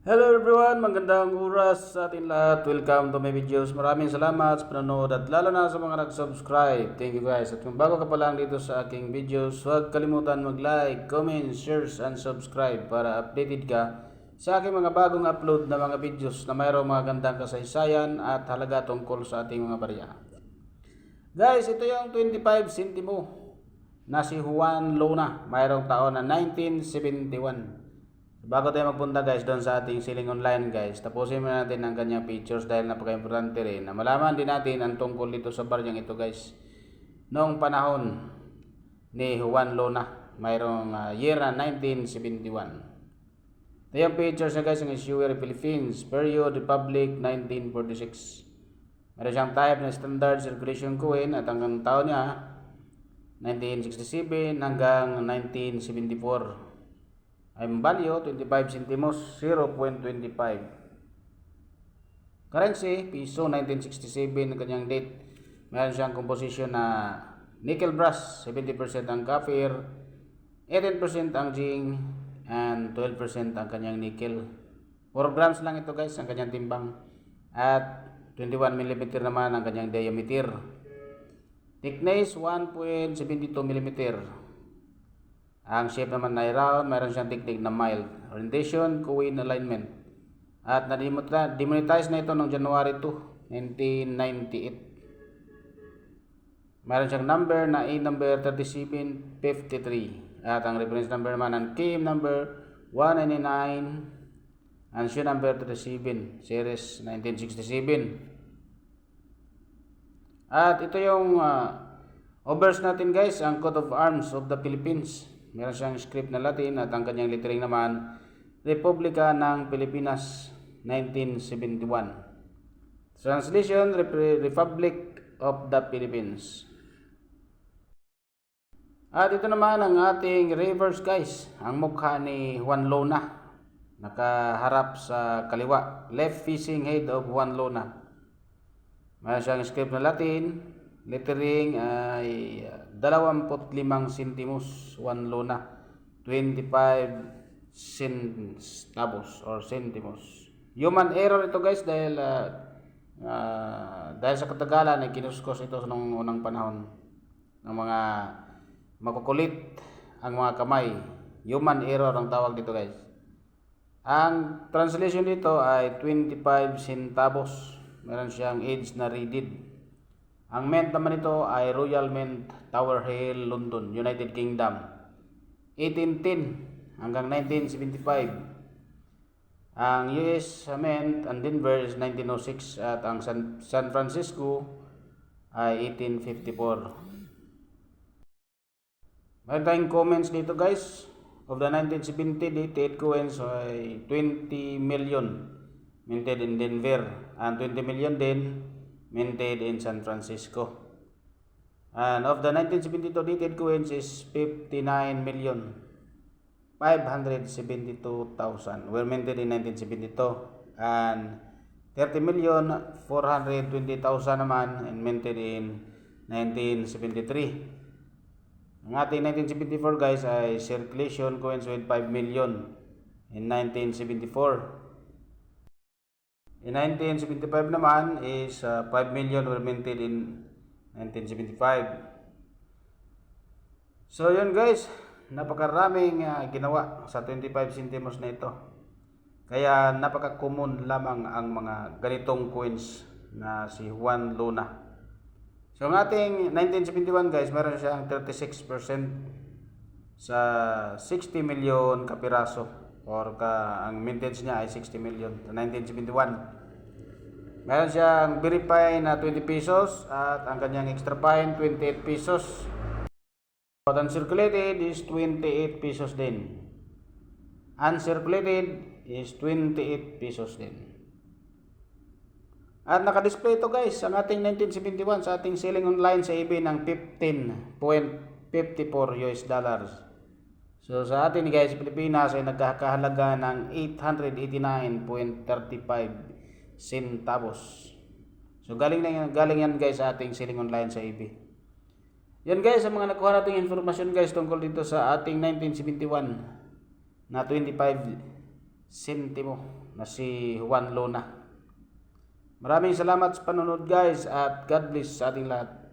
Hello everyone, magandang oras sa atin lahat. Welcome to my videos. Maraming salamat sa panonood at lalo na sa mga nag-subscribe. Thank you guys. At kung bago ka pa lang dito sa aking videos, huwag kalimutan mag-like, comment, share, and subscribe para updated ka sa aking mga bagong upload na mga videos na mayroong mga gandang kasaysayan at halaga tungkol sa ating mga barya. Guys, ito yung 25 centimo na si Juan Luna, mayroong taon na 1971. Bago tayo magpunta guys doon sa ating Siling Online guys, tapusin muna natin ang kanyang features dahil napaka-importante rin na malaman din natin ang tungkol dito sa baryang ito guys. Noong panahon ni Juan Luna, mayroong year na 1971. Ito yung features niya guys, ang Issuer Philippines, Period Republic 1946. Meron siyang type na Standard Circulation Coin at hanggang taon niya 1967 hanggang 1974. Ang value 25 centimos 0.25. Currency piso 1967 ang kanyang date. Meron siyang composition na nickel brass, 70% ang copper, 18% ang zinc, and 12% ang kanyang nickel. 4 grams lang ito guys ang kanyang timbang at 21 mm naman ang kanyang diameter. Thickness 1.72 mm. Ang shape naman ay round, mayroon siyang technique na mild. Orientation, coin alignment. At na-demonetize na ito noong January 2, 1998. Mayroon siyang number na A number 3753. At ang reference number naman ng KM number 199 and shoe number 37, series 1967. At ito yung overs natin guys, ang coat of arms of the Philippines. Meron siyang script na Latin at ang kanyang lettering naman, Republika ng Pilipinas 1971. Translation, Republic of the Philippines. At ito naman ang ating reverse guys, ang mukha ni Juan Luna. Nakaharap sa kaliwa, left facing head of Juan Luna. Meron siyang script na Latin, lettering ay 25 centimos, 1 luna, 25 centavos or centimos. Human error ito guys dahil sa katagalan ay kinuskos ito noong unang panahon ng mga makukulit ang mga kamay. Human error ang tawag dito guys. Ang translation dito ay 25 centavos. Meron siyang edge na reeded. Ang mint naman ito ay Royal Mint, Tower Hill, London, United Kingdom. 1810 hanggang 1975. Ang US Mint and Denver is 1906 at ang San Francisco ay 1854. Mayroon tayong comments dito guys. Of the 1970 dated coins ay 20 million minted in Denver and 20 million din minted in San Francisco. And of the 1972 dated coins is 59,572,000 were minted in 1972 and 30,420,000 naman and minted in 1973. Ang ating 1974 guys ay circulation coins with 5 million in 1974. In 1975 naman is 5 million were minted in 1975. So yun guys, napakaraming ginawa sa 25 centimos na ito. Kaya napaka-common lamang ang mga ganitong coins na si Juan Luna. So ang ating 1971 guys, meron siyang 36% sa 60 million kapiraso. Or ang mintage niya ay 60 million. 1971. Meron siyang very fine na 20 pesos at ang kanyang extra fine 28 pesos. But uncirculated is 28 pesos din. Uncirculated is 28 pesos din. At naka-display ito guys, ang ating 1971 sa ating selling online sa eBay ng 15.54 US dollars. So sa atin guys, Pilipinas ay nagkakahalaga ng 889.35 centavos. So galing yan guys sa ating selling online sa eBay. Yan guys, ang mga nakuha nating informasyon guys tungkol dito sa ating 1971 na 25 sentimo na si Juan Luna. Maraming salamat sa panonood guys at God bless sa ating lahat.